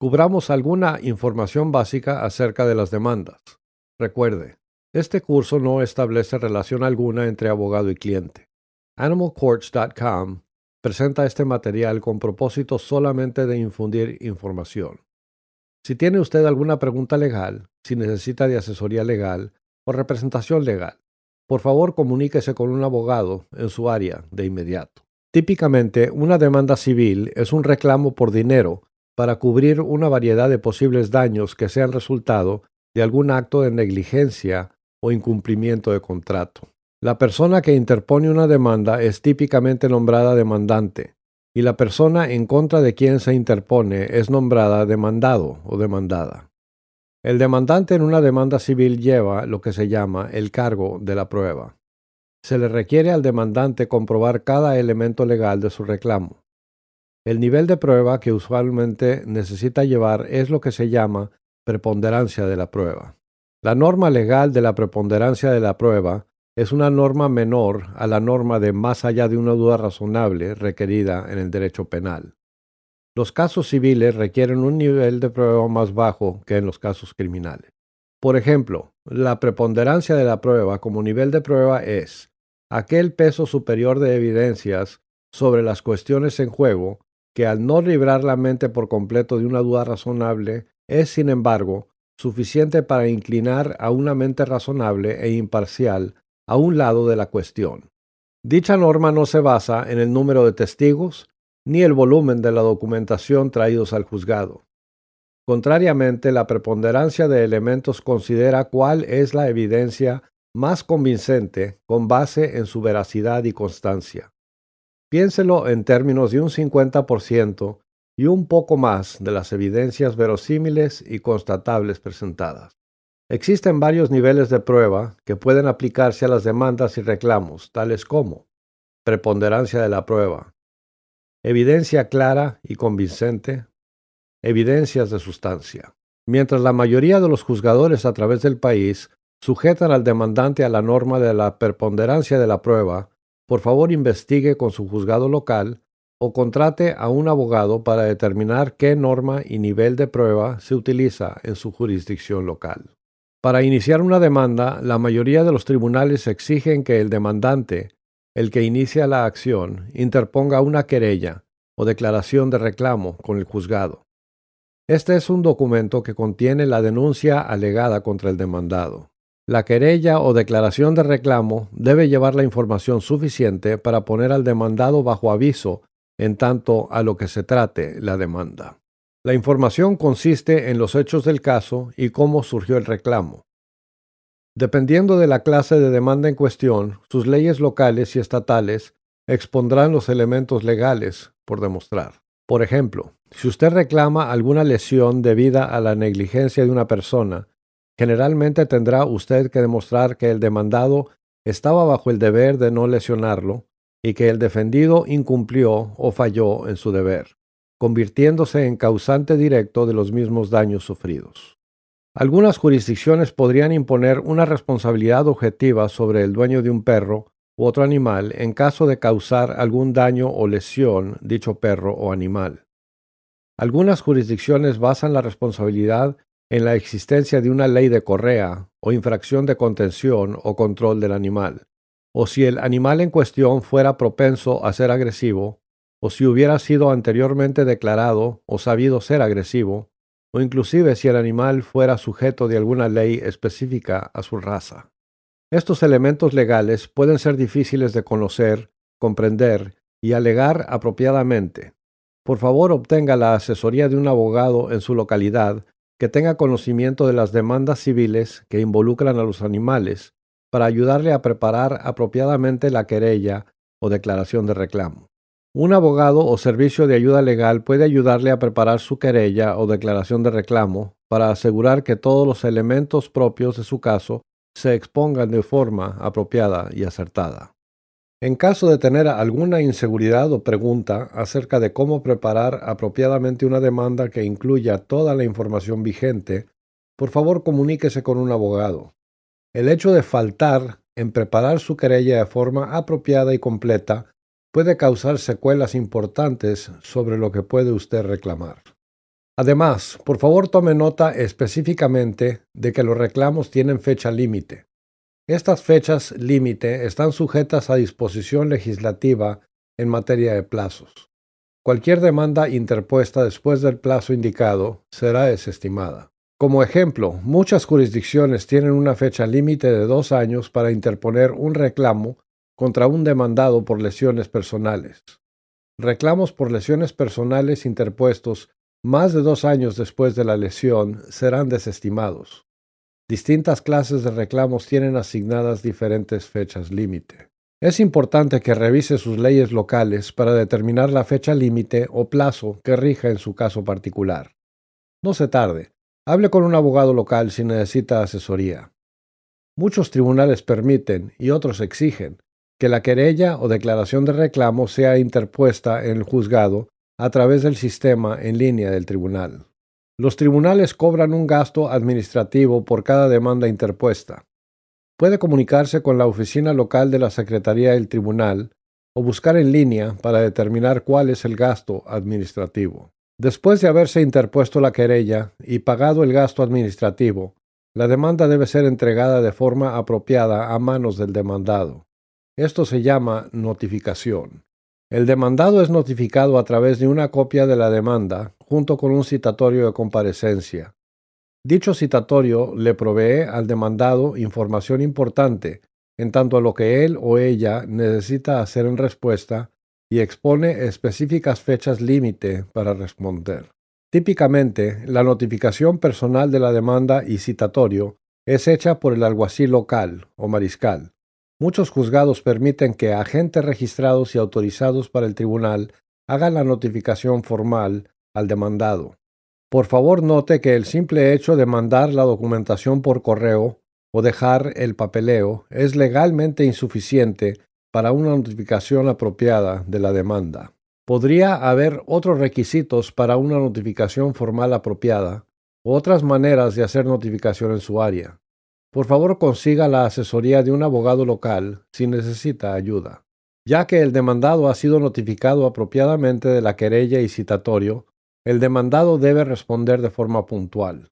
Cubramos alguna información básica acerca de las demandas. Recuerde, este curso no establece relación alguna entre abogado y cliente. AnimalCourts.com presenta este material con propósito solamente de infundir información. Si tiene usted alguna pregunta legal, si necesita de asesoría legal o representación legal, por favor comuníquese con un abogado en su área de inmediato. Típicamente, una demanda civil es un reclamo por dinero para cubrir una variedad de posibles daños que sean resultado de algún acto de negligencia o incumplimiento de contrato. La persona que interpone una demanda es típicamente nombrada demandante, y la persona en contra de quien se interpone es nombrada demandado o demandada. El demandante en una demanda civil lleva lo que se llama el cargo de la prueba. Se le requiere al demandante comprobar cada elemento legal de su reclamo. El nivel de prueba que usualmente necesita llevar es lo que se llama preponderancia de la prueba. La norma legal de la preponderancia de la prueba es una norma menor a la norma de más allá de una duda razonable requerida en el derecho penal. Los casos civiles requieren un nivel de prueba más bajo que en los casos criminales. Por ejemplo, la preponderancia de la prueba como nivel de prueba es aquel peso superior de evidencias sobre las cuestiones en juego que al no librar la mente por completo de una duda razonable es, sin embargo, suficiente para inclinar a una mente razonable e imparcial a un lado de la cuestión. Dicha norma no se basa en el número de testigos ni el volumen de la documentación traídos al juzgado. Contrariamente, la preponderancia de elementos considera cuál es la evidencia más convincente con base en su veracidad y constancia. Piénselo en términos de un 50% y un poco más de las evidencias verosímiles y constatables presentadas. Existen varios niveles de prueba que pueden aplicarse a las demandas y reclamos, tales como preponderancia de la prueba, evidencia clara y convincente, evidencias de sustancia. Mientras la mayoría de los juzgadores a través del país sujetan al demandante a la norma de la preponderancia de la prueba, por favor investigue con su juzgado local o contrate a un abogado para determinar qué norma y nivel de prueba se utiliza en su jurisdicción local. Para iniciar una demanda, la mayoría de los tribunales exigen que el demandante, el que inicia la acción, interponga una querella o declaración de reclamo con el juzgado. Este es un documento que contiene la denuncia alegada contra el demandado. La querella o declaración de reclamo debe llevar la información suficiente para poner al demandado bajo aviso en tanto a lo que se trate la demanda. La información consiste en los hechos del caso y cómo surgió el reclamo. Dependiendo de la clase de demanda en cuestión, sus leyes locales y estatales expondrán los elementos legales por demostrar. Por ejemplo, si usted reclama alguna lesión debida a la negligencia de una persona, generalmente tendrá usted que demostrar que el demandado estaba bajo el deber de no lesionarlo y que el defendido incumplió o falló en su deber, convirtiéndose en causante directo de los mismos daños sufridos. Algunas jurisdicciones podrían imponer una responsabilidad objetiva sobre el dueño de un perro u otro animal en caso de causar algún daño o lesión dicho perro o animal. Algunas jurisdicciones basan la responsabilidad en la existencia de una ley de correa o infracción de contención o control del animal, o si el animal en cuestión fuera propenso a ser agresivo, o si hubiera sido anteriormente declarado o sabido ser agresivo, o inclusive si el animal fuera sujeto de alguna ley específica a su raza. Estos elementos legales pueden ser difíciles de conocer, comprender y alegar apropiadamente. Por favor, obtenga la asesoría de un abogado en su localidad que tenga conocimiento de las demandas civiles que involucran a los animales para ayudarle a preparar apropiadamente la querella o declaración de reclamo. Un abogado o servicio de ayuda legal puede ayudarle a preparar su querella o declaración de reclamo para asegurar que todos los elementos propios de su caso se expongan de forma apropiada y acertada. En caso de tener alguna inseguridad o pregunta acerca de cómo preparar apropiadamente una demanda que incluya toda la información vigente, por favor comuníquese con un abogado. El hecho de faltar en preparar su querella de forma apropiada y completa puede causar secuelas importantes sobre lo que puede usted reclamar. Además, por favor tome nota específicamente de que los reclamos tienen fecha límite. Estas fechas límite están sujetas a disposición legislativa en materia de plazos. Cualquier demanda interpuesta después del plazo indicado será desestimada. Como ejemplo, muchas jurisdicciones tienen una fecha límite de 2 años para interponer un reclamo contra un demandado por lesiones personales. Reclamos por lesiones personales interpuestos más de 2 años después de la lesión serán desestimados. Distintas clases de reclamos tienen asignadas diferentes fechas límite. Es importante que revise sus leyes locales para determinar la fecha límite o plazo que rija en su caso particular. No se tarde. Hable con un abogado local si necesita asesoría. Muchos tribunales permiten, y otros exigen, que la querella o declaración de reclamo sea interpuesta en el juzgado a través del sistema en línea del tribunal. Los tribunales cobran un gasto administrativo por cada demanda interpuesta. Puede comunicarse con la oficina local de la Secretaría del Tribunal o buscar en línea para determinar cuál es el gasto administrativo. Después de haberse interpuesto la querella y pagado el gasto administrativo, la demanda debe ser entregada de forma apropiada a manos del demandado. Esto se llama notificación. El demandado es notificado a través de una copia de la demanda junto con un citatorio de comparecencia. Dicho citatorio le provee al demandado información importante en tanto a lo que él o ella necesita hacer en respuesta y expone específicas fechas límite para responder. Típicamente, la notificación personal de la demanda y citatorio es hecha por el alguacil local o mariscal. Muchos juzgados permiten que agentes registrados y autorizados para el tribunal hagan la notificación formal al demandado. Por favor, note que el simple hecho de mandar la documentación por correo o dejar el papeleo es legalmente insuficiente para una notificación apropiada de la demanda. Podría haber otros requisitos para una notificación formal apropiada u otras maneras de hacer notificación en su área. Por favor, consiga la asesoría de un abogado local si necesita ayuda. Ya que el demandado ha sido notificado apropiadamente de la querella y citatorio, el demandado debe responder de forma puntual.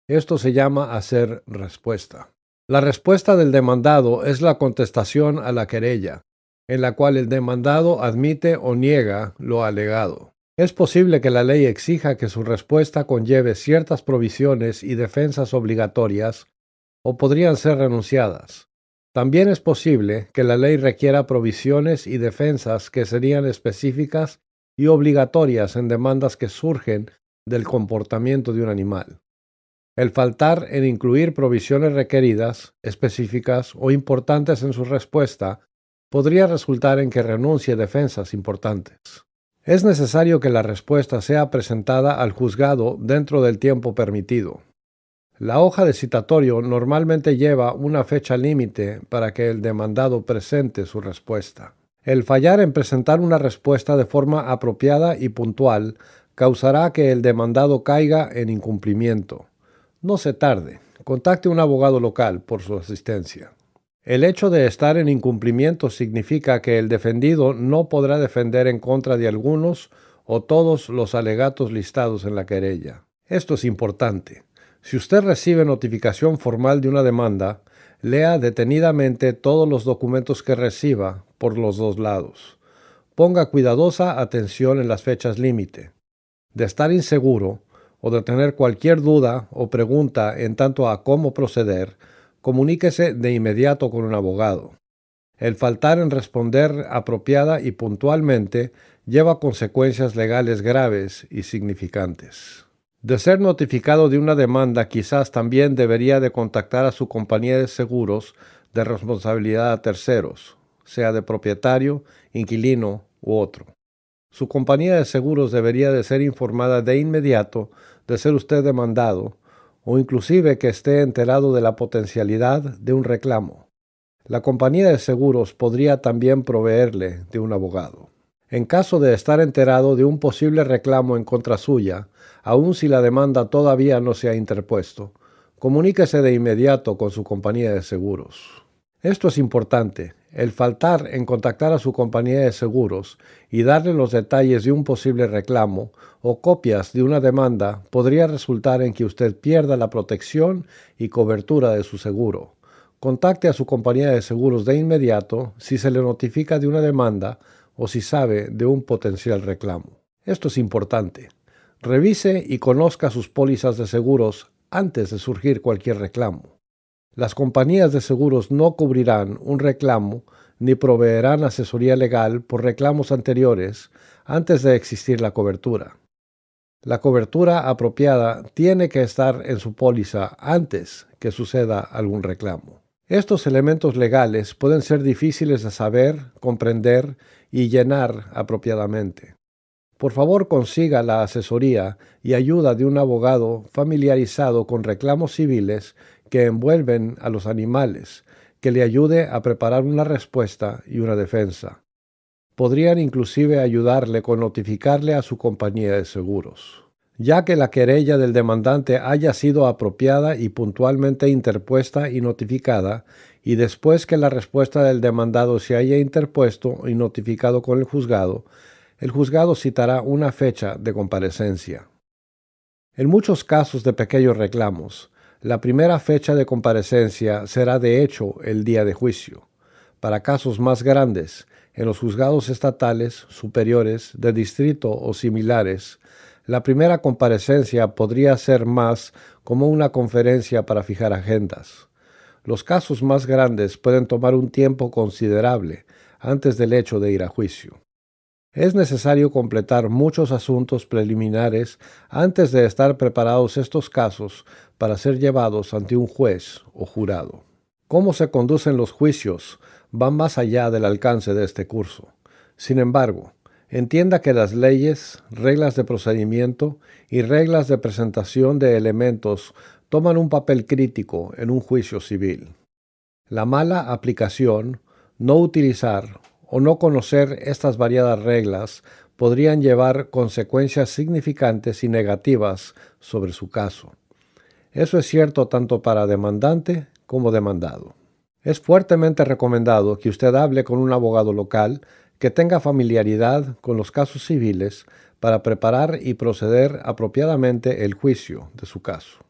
Esto se llama hacer respuesta. La respuesta del demandado es la contestación a la querella, en la cual el demandado admite o niega lo alegado. Es posible que la ley exija que su respuesta conlleve ciertas provisiones y defensas obligatorias o podrían ser renunciadas. También es posible que la ley requiera provisiones y defensas que serían específicas y obligatorias en demandas que surgen del comportamiento de un animal. El faltar en incluir provisiones requeridas, específicas o importantes en su respuesta podría resultar en que renuncie defensas importantes. Es necesario que la respuesta sea presentada al juzgado dentro del tiempo permitido. La hoja de citatorio normalmente lleva una fecha límite para que el demandado presente su respuesta. El fallar en presentar una respuesta de forma apropiada y puntual causará que el demandado caiga en incumplimiento. No se tarde, contacte a un abogado local por su asistencia. El hecho de estar en incumplimiento significa que el defendido no podrá defender en contra de algunos o todos los alegatos listados en la querella. Esto es importante. Si usted recibe notificación formal de una demanda, lea detenidamente todos los documentos que reciba por los dos lados. Ponga cuidadosa atención en las fechas límite. De estar inseguro o de tener cualquier duda o pregunta en tanto a cómo proceder, comuníquese de inmediato con un abogado. El faltar en responder apropiada y puntualmente lleva consecuencias legales graves y significantes. De ser notificado de una demanda, quizás también debería de contactar a su compañía de seguros de responsabilidad a terceros, sea de propietario, inquilino u otro. Su compañía de seguros debería de ser informada de inmediato de ser usted demandado o inclusive que esté enterado de la potencialidad de un reclamo. La compañía de seguros podría también proveerle de un abogado. En caso de estar enterado de un posible reclamo en contra suya, aun si la demanda todavía no se ha interpuesto, comuníquese de inmediato con su compañía de seguros. Esto es importante. el faltar en contactar a su compañía de seguros y darle los detalles de un posible reclamo o copias de una demanda podría resultar en que usted pierda la protección y cobertura de su seguro. Contacte a su compañía de seguros de inmediato si se le notifica de una demanda o si sabe de un potencial reclamo. Esto es importante. Revise y conozca sus pólizas de seguros antes de surgir cualquier reclamo. Las compañías de seguros no cubrirán un reclamo ni proveerán asesoría legal por reclamos anteriores antes de existir la cobertura. La cobertura apropiada tiene que estar en su póliza antes que suceda algún reclamo. Estos elementos legales pueden ser difíciles de saber, comprender y llenar apropiadamente. Por favor, consiga la asesoría y ayuda de un abogado familiarizado con reclamos civiles que envuelven a los animales, que le ayude a preparar una respuesta y una defensa. Podrían inclusive ayudarle con notificarle a su compañía de seguros. Ya que la querella del demandante haya sido apropiada y puntualmente interpuesta y notificada, y después que la respuesta del demandado se haya interpuesto y notificado con el juzgado citará una fecha de comparecencia. En muchos casos de pequeños reclamos, la primera fecha de comparecencia será de hecho el día de juicio. Para casos más grandes, en los juzgados estatales, superiores, de distrito o similares, la primera comparecencia podría ser más como una conferencia para fijar agendas. Los casos más grandes pueden tomar un tiempo considerable antes del hecho de ir a juicio. Es necesario completar muchos asuntos preliminares antes de estar preparados estos casos para ser llevados ante un juez o jurado. Cómo se conducen los juicios va más allá del alcance de este curso. Sin embargo, entienda que las leyes, reglas de procedimiento y reglas de presentación de elementos toman un papel crítico en un juicio civil. La mala aplicación, no utilizar o no conocer estas variadas reglas podrían llevar consecuencias significantes y negativas sobre su caso. Eso es cierto tanto para demandante como demandado. Es fuertemente recomendado que usted hable con un abogado local que tenga familiaridad con los casos civiles para preparar y proceder apropiadamente el juicio de su caso.